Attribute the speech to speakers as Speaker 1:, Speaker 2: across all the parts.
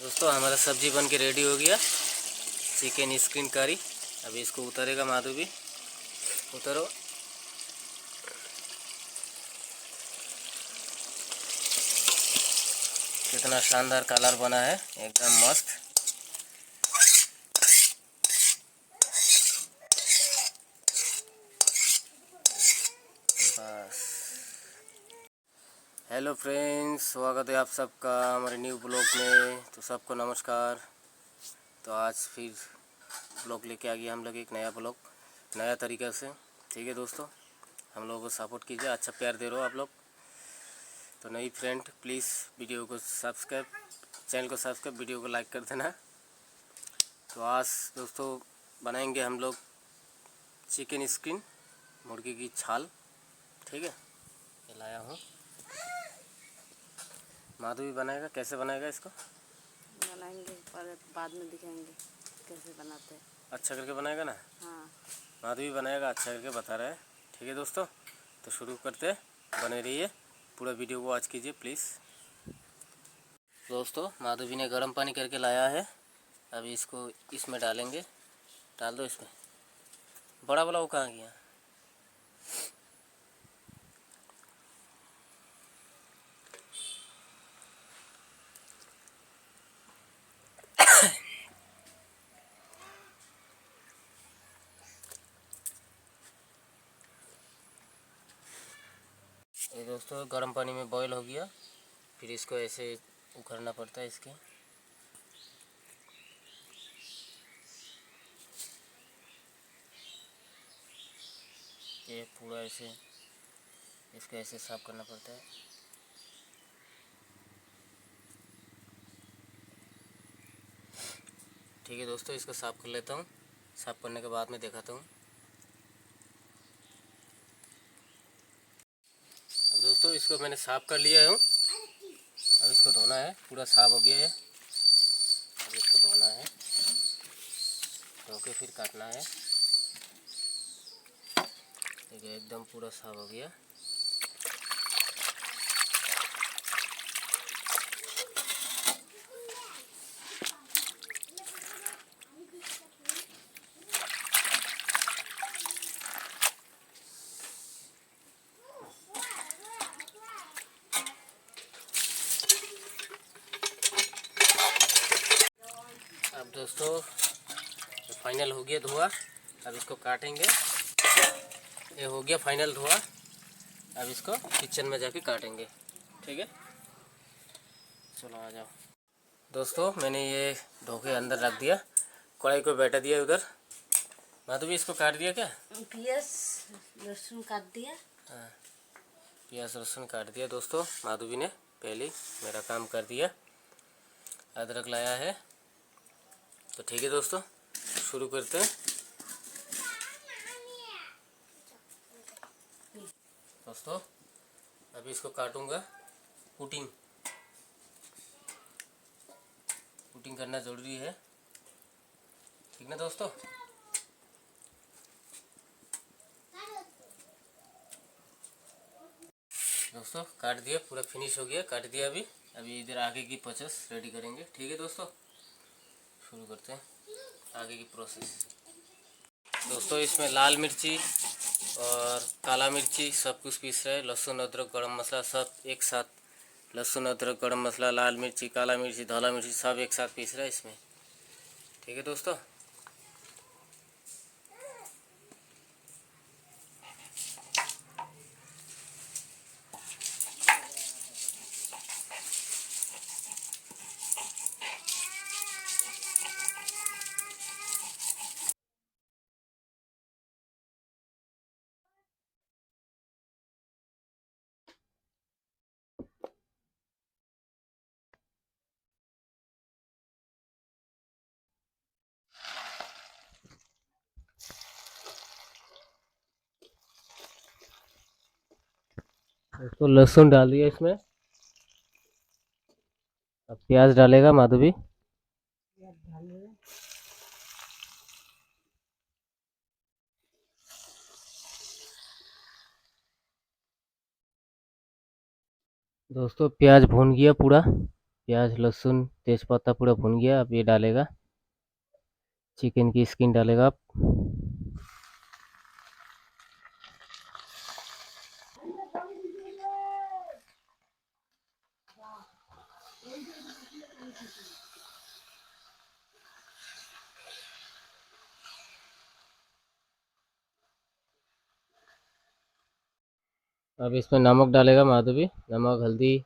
Speaker 1: दोस्तों हमारा सब्जी बन के रेडी हो गया। चिकन स्किन करी। अभी इसको उतारेगा माधु भी। उतारो। कितना शानदार कलर बना है, एकदम मस्त। बस। हेलो फ्रेंड्स, स्वागत है आप सबका हमारे न्यू ब्लॉग में। तो सबको नमस्कार। तो आज फिर ब्लॉग लेके आ गया हम लोग, एक नया ब्लॉग, नया तरीका से। ठीक है दोस्तों, हम लोगों को सपोर्ट कीजिए, अच्छा प्यार दे रहे हो आप लोग। तो नई फ्रेंड प्लीज़ वीडियो को सब्सक्राइब, चैनल को सब्सक्राइब, वीडियो को लाइक कर देना। तो आज दोस्तों बनाएंगे हम लोग चिकन स्किन, मुर्गी की छाल। ठीक है, ये लाया हूँ। माधु भी बनाएगा। कैसे बनाएगा इसको?
Speaker 2: बनाएंगे पर बाद में दिखाएंगे कैसे बनाते हैं।
Speaker 1: अच्छा करके बनाएगा ना?
Speaker 2: हाँ,
Speaker 1: माधु भी बनाएगा, अच्छा करके बता रहा है। ठीक है दोस्तों, तो शुरू करते, बने रहिए, पूरा वीडियो को वॉच कीजिए प्लीज़। दोस्तों माधवी ने गर्म पानी करके लाया है। अभी इसको इसमें डालेंगे। डाल दो इसमें। बड़ा वाला वो कहाँ गया? ये दोस्तों गर्म पानी में बॉईल हो गया। फिर इसको ऐसे उखड़ना पड़ता है इसके। ये पूरा ऐसे इसको ऐसे साफ करना पड़ता है। ठीक है दोस्तों, इसको साफ कर लेता हूँ। साफ करने के बाद में दिखाता हूँ। अब दोस्तों इसको मैंने साफ कर लिया हूँ। अब इसको धोना है, पूरा साफ हो गया है। अब इसको धोना है, धो के फिर काटना है। ठीक है, एकदम पूरा साफ हो गया। अब दोस्तों फाइनल हो गया धोआ। अब इसको काटेंगे। ये हो गया फाइनल धोआ। अब इसको किचन में जाके काटेंगे। ठीक है, चलो आ जाओ। दोस्तों मैंने ये धो के अंदर रख दिया, कढ़ाई को बैठा दिया उधर। माधु भी इसको काट दिया क्या?
Speaker 2: प्याज लहसुन काट दिया।
Speaker 1: हाँ, प्याज लहसुन काट दिया दोस्तों। माधु भी ने पहले मेरा काम कर दिया। अदरक लाया है। तो ठीक है दोस्तों, शुरू करते हैं। दोस्तों अभी इसको काटूंगा। कुटिंग कुटिंग करना ज़रूरी है, ठीक ना दोस्तों? दोस्तों काट दिया, पूरा फिनिश हो गया, काट दिया। अभी इधर आगे की प्रोसेस रेडी करेंगे। ठीक है दोस्तों, शुरू करते हैं आगे की प्रोसेस। दोस्तों इसमें लाल मिर्ची और काला मिर्ची सब कुछ पीस रहे हैं। लहसुन अदरक गरम मसाला सब एक साथ। लहसुन अदरक गरम मसाला, लाल मिर्ची, काला मिर्ची, धौला मिर्ची सब एक साथ पीस रहा है इसमें। ठीक है दोस्तों, तो लहसुन डाल दिया इसमें। अब प्याज डालेगा माधवी। दोस्तों प्याज भून गया पूरा। प्याज लहसुन तेज़पत्ता पूरा भुन गया। अब ये डालेगा, चिकन की स्किन डालेगा आप। अब इसमें नमक डालेगा माधवी, नमक हल्दी।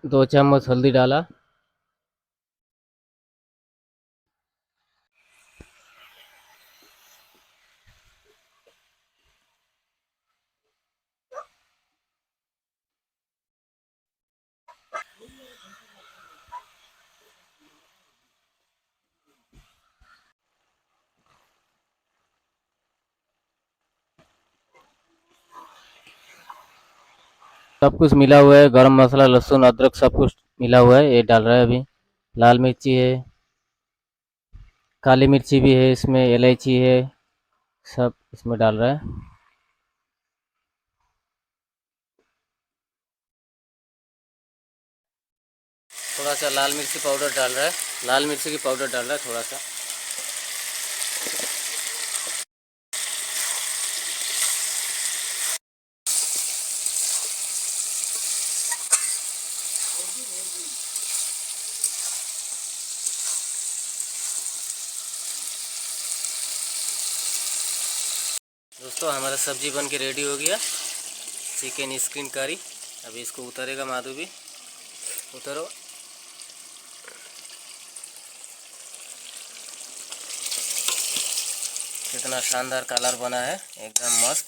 Speaker 1: 2 चम्मच हल्दी डाला। सब कुछ मिला हुआ है, गरम मसाला लहसुन अदरक सब कुछ मिला हुआ है। ये डाल रहा है अभी। लाल मिर्ची है, काली मिर्ची भी है, इसमें इलायची है, सब इसमें डाल रहा है। थोड़ा सा लाल मिर्ची पाउडर डाल रहा है, लाल मिर्ची की पाउडर डाल रहा है थोड़ा सा। दोस्तों हमारा सब्जी बन के रेडी हो गया, चिकन स्किन करी। अभी इसको उतारेगा माधु भी। उतारो। कितना शानदार कलर बना है, एकदम मस्त।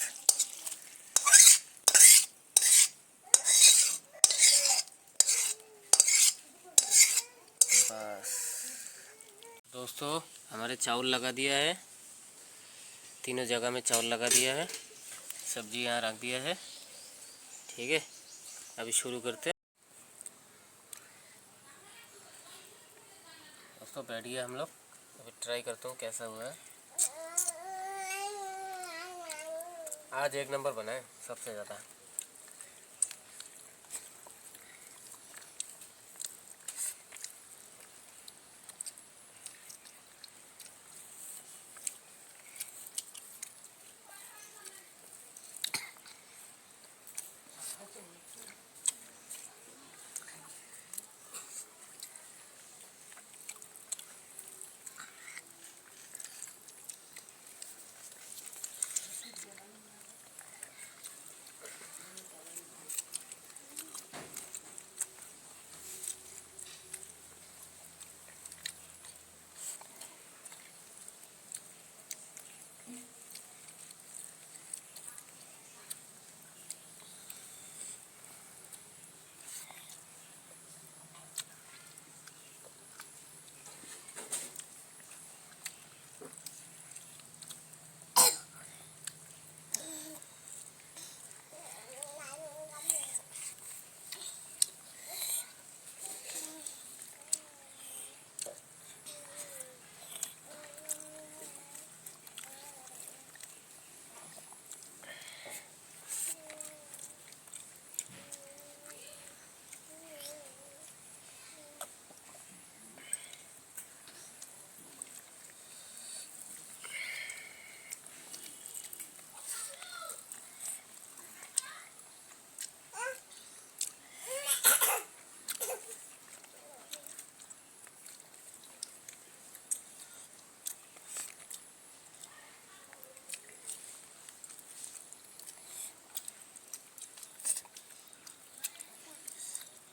Speaker 1: बस दोस्तों हमारे चावल लगा दिया है, तीनों जगह में चावल लगा दिया है, सब्जी यहाँ रख दिया है। ठीक है, अभी शुरू करते हैं। दोस्तों बैठ गया हम लोग, अभी ट्राई करता हूँ कैसा हुआ है। आज एक नंबर बना है सबसे ज़्यादा।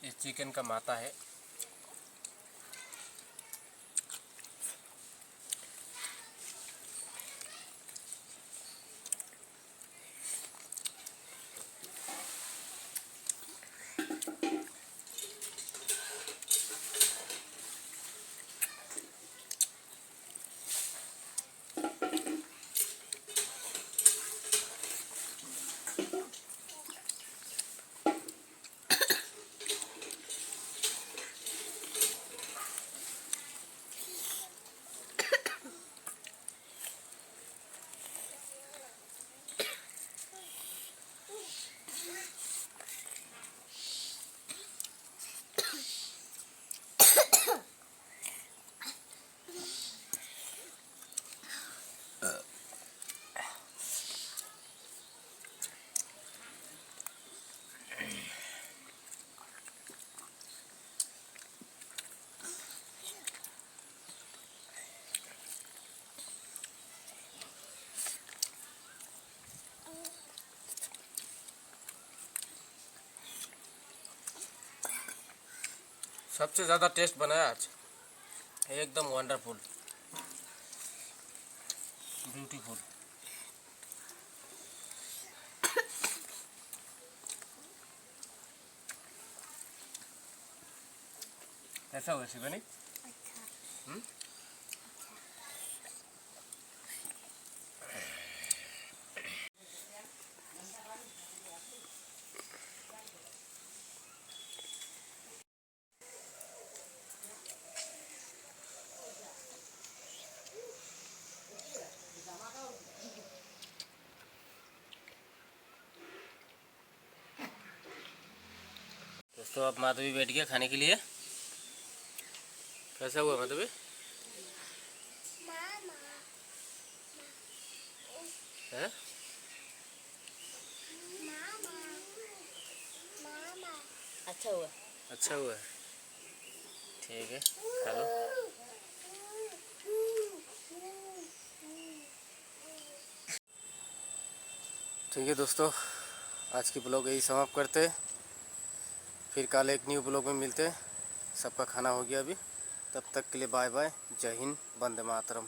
Speaker 1: ये चिकन का माता है। सबसे ज़्यादा टेस्ट बनाया आज, एकदम वंडरफुल, ब्यूटीफुल। कैसा हुआ शिवानी? हम्म? दोस्तों अब माधवी बैठ गया खाने के लिए। कैसा हुआ माधवी? हैं?
Speaker 2: अच्छा हुआ।
Speaker 1: अच्छा हुआ है, ठीक है, खा लो। ठीक है दोस्तों, आज की ब्लॉग यही समाप्त करते, फिर कल एक न्यू ब्लॉग में मिलते। सबका खाना हो गया अभी, तब तक के लिए बाय बाय, जय हिंद, वंदे मातरम।